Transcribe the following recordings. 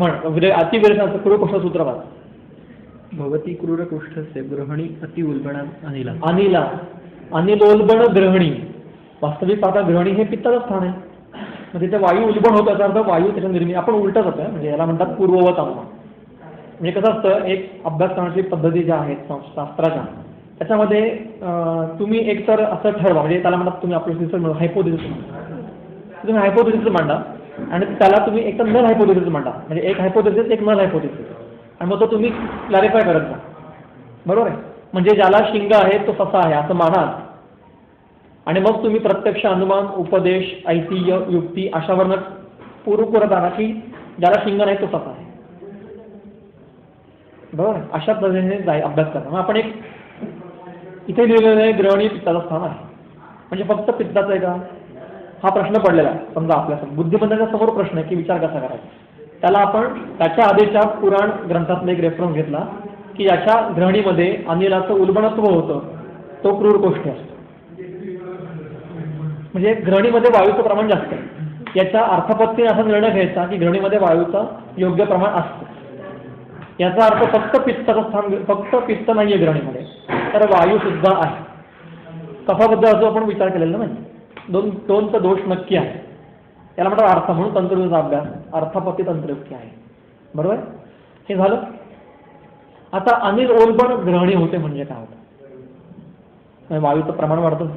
अतिविरेचन क्रूरकोष्ठ सूत्रपात. भवती क्रूरकोष्ठस्य ग्रहणी अति उल्बणा अनिला. अनिला अनिलोल्बण ग्रहणी. वास्तविक पाहता ग्रहणी हे पित्ताचं स्थान आहे. मग तिथे वायू उल्बण होत याचा अर्थ वायू त्याच्या निर्मिती आपण उलटच होतं. म्हणजे याला म्हणतात पूर्ववत अनुमान. म्हणजे कसं असतं, एक अभ्यास करण्याची पद्धती ज्या आहेत शास्त्राच्या त्याच्यामध्ये तुम्ही एकतर असं ठरवा, म्हणजे त्याला म्हणतात तुम्ही आपलं हायपोथेसिस तुम्ही हायपोथेसिस मांडा आणि त्याला तुम्ही एक तर नल हायपोथेसिस मांडा. म्हणजे एक हायपोथेसिस एक नल हायपोथेसिस आणि मग तो तुम्ही क्लॅरिफाय करत जा. बरोबर आहे. म्हणजे ज्याला शिंग आहे तो ससा आहे असं माना आणि मग तुम्ही प्रत्यक्ष अनुमान उपदेश ऐतिह्य युक्ती अशावरनं पूर्वपुरत आणा की ज्याला शिंग नाही तो ससा आहे. बरोबर. अशा पद्धतीने अभ्यास करा. मग आपण एक इथे लिहिलेलं आहे ग्रहणी पित्ताचं स्थान आहे. म्हणजे फक्त पित्ताचं आहे का हा प्रश्न पडलेला आहे. समजा आपल्या बुद्धिमत्तेच्या समोर प्रश्न आहे की विचार कसा करायचा. त्याला आपण त्याच्या आधीच्या पुराण ग्रंथातला एक रेफरन्स घेतला की याच्या ग्रहणीमध्ये अनिलाचं उल्बणत्व होतं, तो क्रूरकोष्ठी असतो. म्हणजे ग्रहणीमध्ये वायूचं प्रमाण जास्त आहे. याच्या अर्थपत्तीने असा निर्णय घ्यायचा की ग्रहणीमध्ये वायूचं योग्य प्रमाण असतं. याचा अर्थ फक्त पित्ताचं स्थान, फक्त पित्त नाहीये ग्रहणीमध्ये, तर वायू सुद्धा आहे. कफाबद्दल असं आपण विचार केलेला नाही. दोनचा दोष नक्की आहे. याला म्हणतात अर्थ म्हणून तंत्रयुक्तीचा अभ्यास, अर्थपत्ती तंत्रयुक्ती आहे. बरोबर. हे झालं. आता अनिल ओलबण ग्रहणी होते म्हणजे काय होतं. वायूचं प्रमाण वाढतं,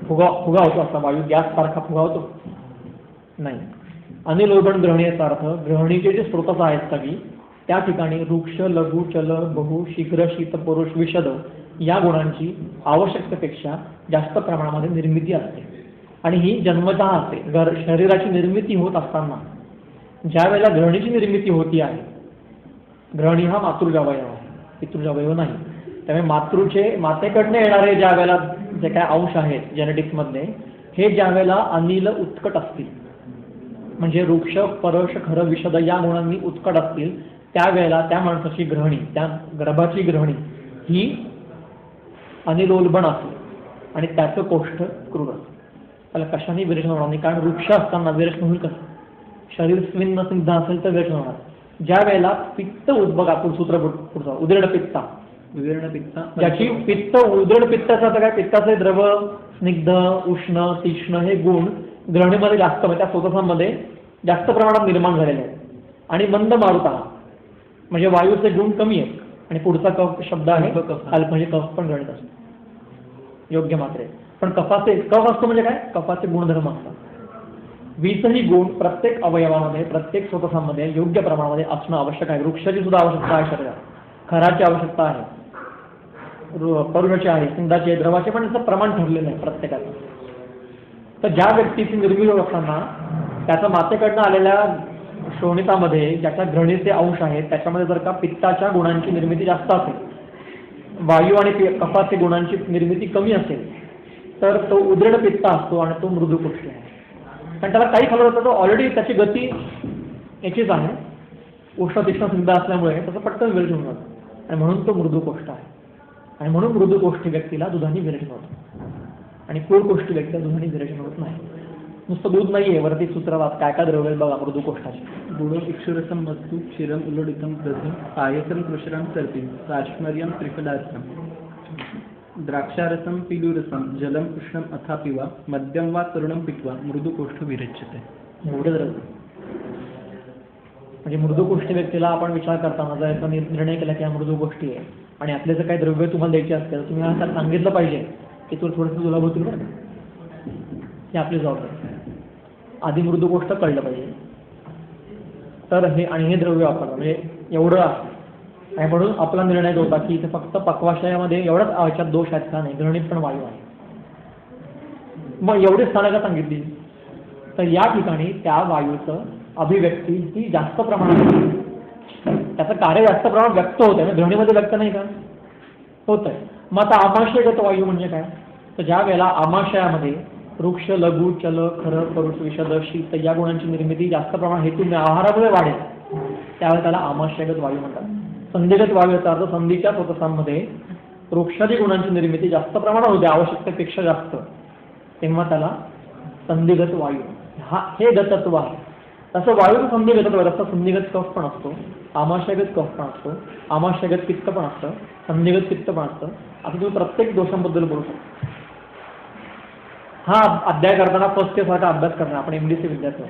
फुगा होतो. असा वायू गॅस सारखा फुगा होतो नाही. अनिल ओलबण ग्रहणी याचा अर्थ ग्रहणीचे जे स्रोतच आहेत सगळी त्या ठिकाणी वृक्ष लघु चल बहु शीघ्र शीत पुरुष विशद या गुणांची आवश्यकतेपेक्षा जास्त प्रमाणामध्ये निर्मिती असते. आणि ही जन्मतः असते. शरीराची निर्मिती होत असताना ज्या वेळेला ग्रहणीची निर्मिती होती आहे, ग्रहणी हा मातृजावयव आहे, पितृजावयव नाही. त्यामुळे मातेकडनं येणारे ज्या वेळेला जे काय अंश आहेत जेनेटिक्स मधले, हे ज्या वेळेला अनिल उत्कट असतील, म्हणजे वृक्ष परश खर विशद या गुणांनी उत्कट असतील, त्यावेळेला त्या माणसाची ग्रहणी, त्या गर्भाची ग्रहणी ही अनिलोल्बण असते आणि त्याचं कोष्ठ क्रूर असतं. त्याला कशाने विरेचन होणार नाही, कारण वृक्ष असताना विरेचन होईल कसं. शरीर स्विन्न सिद्ध असेल तर विरेचन होणार. ज्या वेळेला पित्त उद्भग आपण सूत्र पुढचा उदीर्ण पित्ता, ज्याची पित्त उदीर्ण पित्ताचा आता काय, पित्ताचे द्रव स्निग्ध उष्ण तीक्ष्ण हे गुण ग्रहणीमध्ये जास्त, त्या स्रोतांमध्ये जास्त प्रमाणात निर्माण झालेले आहेत. आणि मंद मारुता म्हणजे वायूचे गुण कमी आहेत. आणि पुढचा कफ शब्द आहे अल्प, म्हणजे कफ पण गणित असतो योग्य मात्रे. पण कफ असतो म्हणजे काय, कफाचे गुणधर्म असतात. 20ही गुण प्रत्येक अवयवामध्ये प्रत्येक स्रोतांमध्ये योग्य प्रमाणामध्ये असणं आवश्यक आहे. वृक्षाची सुद्धा आवश्यकता आहे शरीरात, खराची आवश्यकता आहे, परुषाची आहे, सिंधाची आहे, द्रवाचे, पण त्याचं प्रमाण ठरलेलं आहे प्रत्येकाचं. तर ज्या व्यक्तीची निर्मिती होत असताना त्याच्या मातेकडनं आलेल्या श्रोणितामध्ये ज्याच्या ग्रहणीचे अंश आहेत त्याच्यामध्ये जर का पित्ताच्या गुणांची निर्मिती जास्त असेल, वायू आणि कफाचे गुणांची निर्मिती कमी असेल, तर तो उदृढ पित्त असतो आणि तो मृदुकोष्ठी आहे. कारण त्याला काही खाल्लं जातं, तो ऑलरेडी त्याची गती याचीच आहे, उष्ण तीक्ष्ण सिद्ध असल्यामुळे त्याचं पटकन विरेचन होऊन जातं आणि म्हणून तो मृदुकोष्ठ आहे. आणि म्हणून मृदुकोष्ठी व्यक्तीला दुधाने विरेचन होतं आणि क्रूरकोष्ठी व्यक्तीला दुधाने विरेचन होत नाही. नुसतं दूध नाहीये, वरती सूत्रवात काय काय द्रव्य बघा मृदुकोष्ठाचे. गुण इक्षुरसम मधु क्षीरम उलोडितम दधि आयसम कृशरम सर्पी राजमर्यम त्रिफलार्थम द्राक्षारसम पिलुरसम जलम उष्णम अथा पिवा मध्यम वा तरुणम पित्वा मृदुकोष्ठ विरेच्यते. एवढे द्रव्य. म्हणजे मृदुकोष्ठी व्यक्तीला आपण विचार करताना जर याचा निर्णय केला की हा मृदुकोष्ठी आहे आणि आपले जर काही द्रव्य तुम्हाला द्यायचे असतील, तुम्ही आता सांगितलं पाहिजे की तू थोडंसं तुला होतील बरं, हे आपली जबाबदारी. आधी मृदुकोष्ठ कळलं पाहिजे तर हे, आणि हे द्रव्य वापरलं म्हणजे एवढं आहे. आणि म्हणून आपला निर्णय होता की इथे फक्त पक्वाशयामध्ये एवढंच याच्यात दोष आहेत का, नाही, ग्रहणीत पण वायू आहे. मग एवढी स्थानं का सांगितली, तर या ठिकाणी त्या वायूचं अभिव्यक्ती ही जास्त प्रमाणात, त्याचं कार्य जास्त प्रमाणात व्यक्त होत आहे. ग्रहणीमध्ये व्यक्त नाही का होत आहे. मग आता आमाशयगत वायू म्हणजे काय, तर ज्या वेळेला आमाशयामध्ये वृक्ष लघु चल खर परुष विशद शीत या गुणांची निर्मिती जास्त प्रमाणात हेतू आहारामुळे वाढेल, त्यावेळेला त्याला आमाशयगत वायू म्हणतात. संधिगत वायू याचा अर्थ संधीच्या स्रोतांमध्ये वृक्षादी गुणांची निर्मिती जास्त प्रमाणात होते, आवश्यकतेपेक्षा जास्त, तेव्हा त्याला संधिगत वायू, हे गतत्व आहे. तसं वायूचं संधिगत रक्त संधिगत कफ पण असतो, आमाशयगत कफ पण असतो, आमाशयगत पित्त पण असतं, संधिगत पित्त पण असतं. असं तुम्ही प्रत्येक दोषांबद्दल बोलू शकता. हा अध्याय करताना फर्स्ट इयर सारखा अभ्यास करणार. आपण MDC विद्यार्थी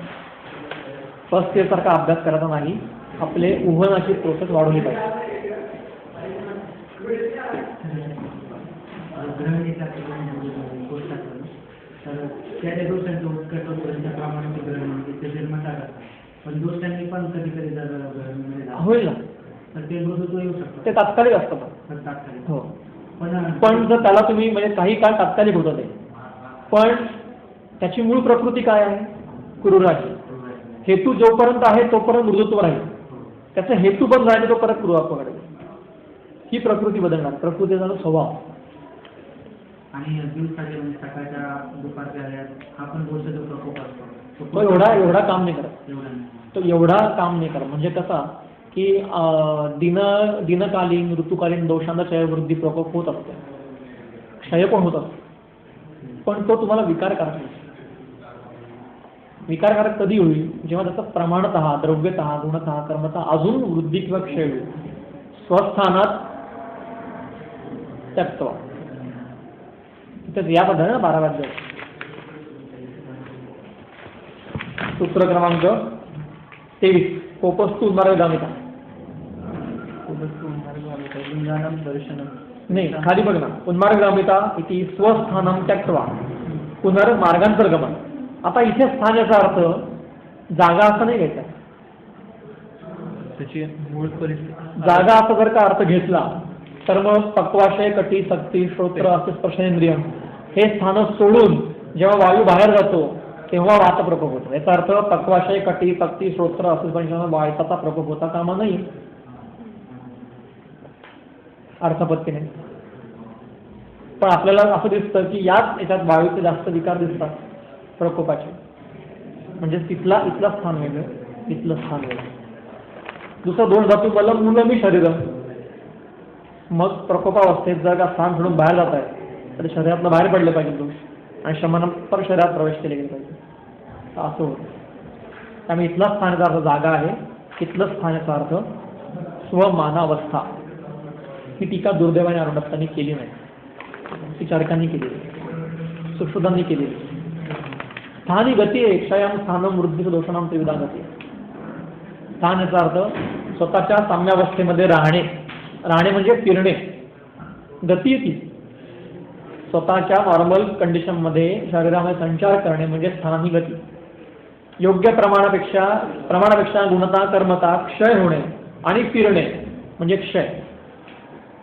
फर्स्ट इयर सारखा अभ्यास करायचा नाही. आपले उहनाची प्रोसेस वाढवली पाहिजे. तर त्या दोषांचं उत्कट होतं प्रमाणात ग्रहण ते जन्म टाकतात. पण दोषांनी पण कधी कधी जर होईल ना, तर ते मृदुत्व येऊ शकतं. ते तात्कालिक असतं तर तात्कालिक. हो. पण पण जर त्याला तुम्ही म्हणजे काही काळ तात्कालिक होतं ते, पण त्याची मूळ प्रकृती काय आहे? क्रूराची. हेतू जोपर्यंत आहे तोपर्यंत मृदुत्व राहील. त्याचा हेतू बंद राहिले तो परत क्रूरात्वाकडे. ही प्रकृती बदलणार, प्रकृतीचा स्वभाव. आणि दिवसाच्या म्हणजे सकाळच्या दुपारच्या वेळात हा पण दोषाचा प्रकोप असतो. तो एवढा काम नाही करत. एवढा नाही. तो एवढा काम नाही करत. म्हणजे कसा की दिनकालीन ऋतुकालीन दोषांना क्षयवृद्धी प्रकोप होत असतो, क्षय पण होत असतो, पण तो तुम्हाला विकारकारक नाही. विकारकारक कधी होईल? जेव्हा त्याचा प्रमाणतः, द्रव्यतः, गुणतः, कर्मतः अजून वृद्धी किंवा क्षय होईल. स्वस्थानात त्यक्त्वा. या पद्धतीने 12 अध्याय. सूत्र क्रमांक 23 कोपस्तु उन्मार्गगामिता. दर्शनम नाही, खाली बघ ना. उन्मार्गगामिता इति स्वस्थानं त्यक्त्वा पुनर्मार्गांतर्गमन. आता इथे स्थान याचा अर्थ जागा असं नाही घ्यायचा. त्याची मूळ परिस्थिती जागा असं जर का अर्थ घेतला तर मग पक्वाशय, कटी, सक्ती, श्रोत्र असे स्पर्शेंद्रिय हे स्थान सोडून जेव्हा वायू बाहेर जातो तेव्हा वात प्रकोप होतो. याचा अर्थ पक्वाशय, कटी, सक्ती, श्रोत्र असे स्पर्श वायताचा प्रकोप होता कामा नाही. अर्थपत्तीने पण आपल्याला असं दिसतं की याच्यात वायूचे जास्त विकार दिसतात प्रकोपाचे. म्हणजे इथला स्थान वेगळं, इथलं स्थान वेगळं. दुसरं दोन धातू मला मूलमी शरीर. मग प्रकोपावस्थेत जर का स्थान सोडून बाहेर जात आहे तर शरीरातनं बाहेर पडले पाहिजे दोष आणि शमन पर शरीरात प्रवेश केले गेले पाहिजे. असं होतं. त्यामुळे इथला स्थानाचा अर्थ जागा आहे, इथलं स्थानाचा अर्थ स्वमानावस्था. ही टीका दुर्दैवाने अरुणदत्तांनी केली नाही, ती चारकांनी केली, सुश्रुतांनी केली. स्थानी गती आहे क्षयाम स्थानम वृद्धी दोषानाम त्रिविधा गती. स्थान याचा अर्थ स्वतःच्या साम्यावस्थेमध्ये राहणे. राहणे म्हणजे फिरणे. गती ती स्वतःच्या नॉर्मल कंडिशनमध्ये शरीरामध्ये संचार करणे म्हणजे स्थानी गती. योग्य प्रमाणापेक्षा गुणता, कर्मता क्षय होणे आणि फिरणे म्हणजे क्षय.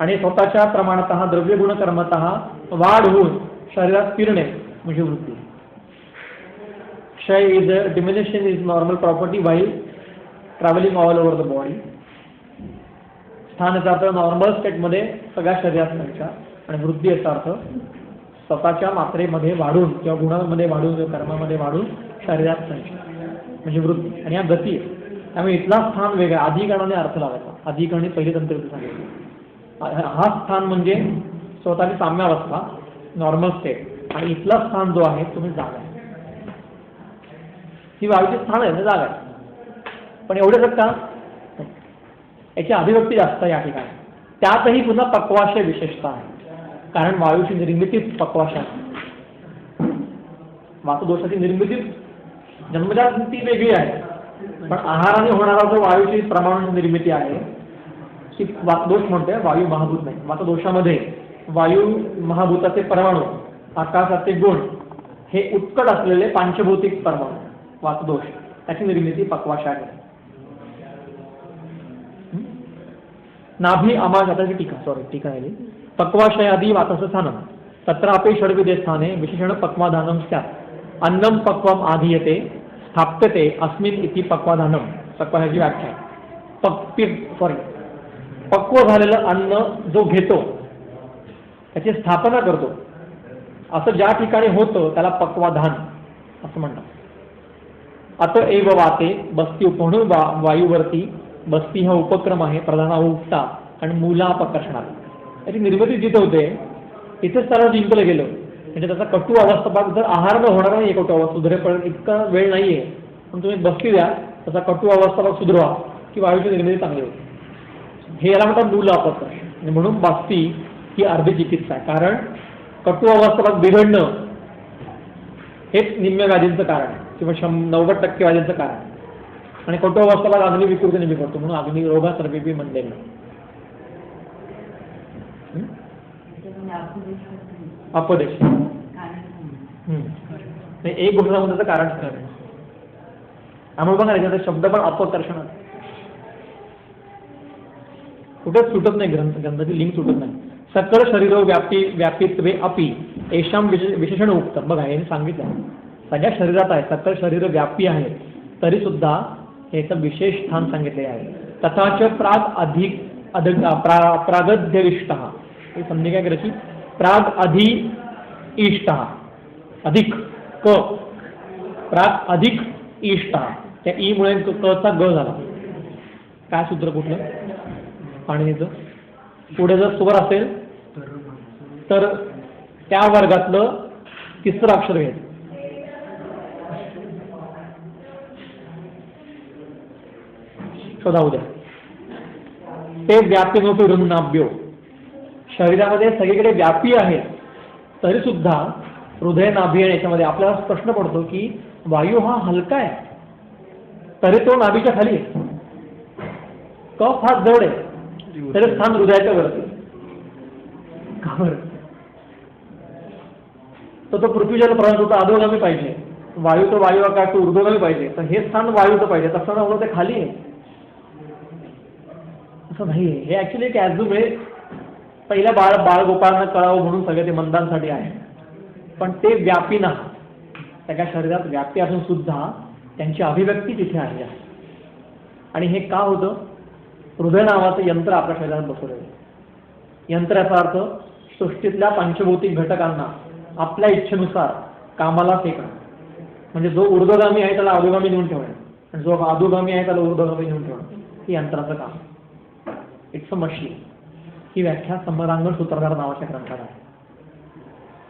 आणि स्वतःच्या प्रमाणतः द्रव्य गुण कर्मतः वाढ होऊन शरीरात फिरणे म्हणजे वृत्ती. क्षय is diminishing is normal property while travelling all over the body. स्थानाचा अर्थ नॉर्मल स्टेटमध्ये सगळ्या शरीरात संचार आणि वृद्धी याचा अर्थ स्वतःच्या मात्रेमध्ये वाढून किंवा गुणामध्ये वाढून किंवा कर्मामध्ये वाढून शरीरात संचार म्हणजे वृत्ती. आणि या गती आहे. त्यामुळे इथला स्थान वेगळा. अधिकरणाने अर्थ लावायचा. अधिकरणी पहिली तंत्र सांगितली. हा स्थान म्हणजे स्वतःची साम्यावस्था नॉर्मल स्टेट आणि इथला स्थान जो आहे तुम्ही जागा आहे. ही वायूचे स्थान आहे, जागा आहे. पण एवढंच का याची अभिव्यक्ती जास्त या ठिकाणी. त्यातही पुन्हा पक्वाशय विशेषता आहे. कारण वायूची निर्मितीच पक्वाशय आहे. वातदोषाची निर्मिती जन्मजात ती वेगळी आहे, पण आहाराने होणारा जो वायूची प्रमाण निर्मिती आहे की वातदोष म्हणतोय, वायू महाभूत नाही. वातदोषामध्ये वायू महाभूताचे परमाणू, आकाशाचे गुण हे उत्कट असलेले पांचभौतिक परमाणू वातदोष, त्याची निर्मिती पक्वाशय आहे. नाभी आमाशयाची टीका आहे. पक्वाशयादी वातस्य स्थानम तत्रापि षड्विधे स्थाने विशेषण पक्वाधानम स्यात्. अन्नम पक्वम आधीयते स्थाप्यते अस्मिन् इति पक्वाधानम. पक्वाशयाची व्याख्या. पक्व झालेलं अन्न जो घेतो त्याची स्थापना करतो असं ज्या ठिकाणी होतं त्याला पक्वाधान असं म्हणतात. अत एव वाते बस्ती म्हणून वायूवरती बस्ती हा उपक्रम आहे. प्रधान उपटा आणि मूलापकर्षणात त्याची निर्मिती जिथे होते तिथेच त्याला जिंकलं गेलं. म्हणजे त्याचा कटू अवस्था जर आहार न होणार नाही, कटू अवस्था सुधारेपर्यंत इतका वेळ नाहीये, पण तुम्ही बस्ती द्या तसा कटू अवस्था सुधारवा की वायूची निर्मिती चांगली होते. हे याला म्हणतात मूल अपकर्षण. आणि म्हणून बास्ती ही अर्धी चिकित्सा आहे. कारण कटू अवस्था बिघडणं हेच निम्म्या व्याधींचं कारण आहे किंवा 90% व्याधींचं कारण आहे. आणि कटू अवस्थेला अग्नी विकृती नेहमी करतो म्हणून अग्नी रोगासर्वेपी म्हणलेलं. अपदेश एक गोष्ट सांगून त्याचं कारण ठरवलं. त्यामुळे बघा त्याचा शब्द पण अपकर्षण कुठेच सुटत नाही. ग्रंथाची लिंक सुटत नाही. सकळ शरीर व्यापित्वे अपि एशाम विशेषण उक्त. बघा हे सांगितलं सगळ्या शरीरात आहे. सकळ शरीर व्यापी आहे तरी सुद्धा याचं विशेष स्थान सांगितले आहे. तथाच प्रागध्यविष्ट हे समजे काय करायची प्राग अधि इष्ट अधिक क प्राग अधिक इष्ट त्या ई मुळे कचा ग झाला. काय सूत्र कुठलं पाणिनीचं. पुढे जर स्वर असेल तर त्या वर्गातलं तिसरं अक्षर घ्यायचं. शोधा उद्या. ते व्यापी नव्हते हृन्नाभ्यो. शरीरामध्ये सगळीकडे व्यापी आहे तरी सुद्धा हृदय नाभी आणि याच्यामध्ये आपल्याला प्रश्न पडतो की वायू हा हलका आहे तरी तो नाभीच्या खाली आहे. कफ हा जड आहे तरी स्थान हृदयाच्या वरती. का बरं? तो पृथ्वीजल प्रधान होता अधोगामी पाहिजे. वायू तो वायू आकाश तो ऊर्ध्वगामी पाहिजे. तर हे स्थान वायूचं पाहिजे तसं नव्हतं ते खाली आहे असं नाही. हे ऍक्च्युली एक ॲझ्युम आहे. पहिल्या बाळगोपाळांना कळावं म्हणून सगळे ते मंदांसाठी आहे. पण ते व्यापी ना सगळ्या शरीरात व्यापी असून सुद्धा त्यांची अभिव्यक्ती तिथे आहे. आणि हे का होतं? हृदय नावाचं यंत्र आपल्या शरीरात बसवलेलं आहे. यंत्र याचा अर्थ सृष्टीतल्या पंचभौतिक घटकांना आपल्या इच्छेनुसार कामाला फेकणं. म्हणजे जो ऊर्ध्वगामी आहे त्याला अधोगामी नेऊन ठेवणं आणि जो अधोगामी आहे त्याला ऊर्ध्वगामी नेऊन ठेवणं हे यंत्राचं काम. It's a machine. ही व्याख्या समरांगण सूत्रधार नावाच्या ग्रंथात आहे.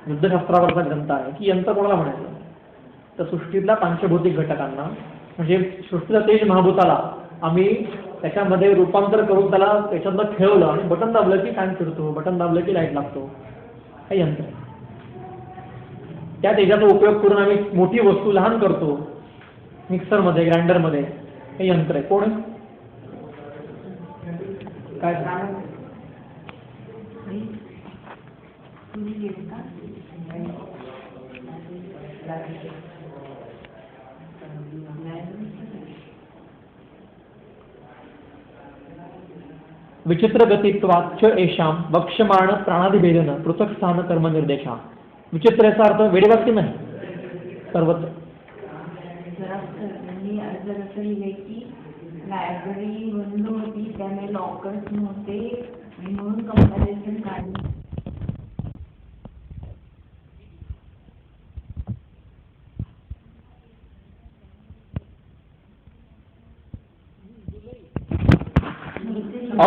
युद्धशास्त्रावरचा ग्रंथ आहे की यंत्र कोणाला म्हणायचं तर सृष्टीतल्या पंचभौतिक घटकांना म्हणजे सृष्टीच्या तेज महाभूताला आम्ही त्याच्यामध्ये रूपांतर करून त्याला त्याच्यातनं खेळवलं आणि बटन दाबलं की फॅन फिरतो, बटन दाबलं की लाईट लागतो. हे यंत्र आहे. त्या तेजाचा उपयोग करून आम्ही मोठी वस्तू लहान करतो. मिक्सरमध्ये ग्राइंडरमध्ये हे यंत्र आहे. कोण आहे? काय विचित्र गतित्वाच्च एशाम वक्ष्यमाण प्राणादिभेदन पृथक स्थान कर्म निर्देशा. विचित्र याचा अर्थ वेडेवाक्य नाही सर्वत्र. लायब्ररी बंद होती त्याने लॉकर्स नव्हते म्हणून कंपॅरिझन काढली.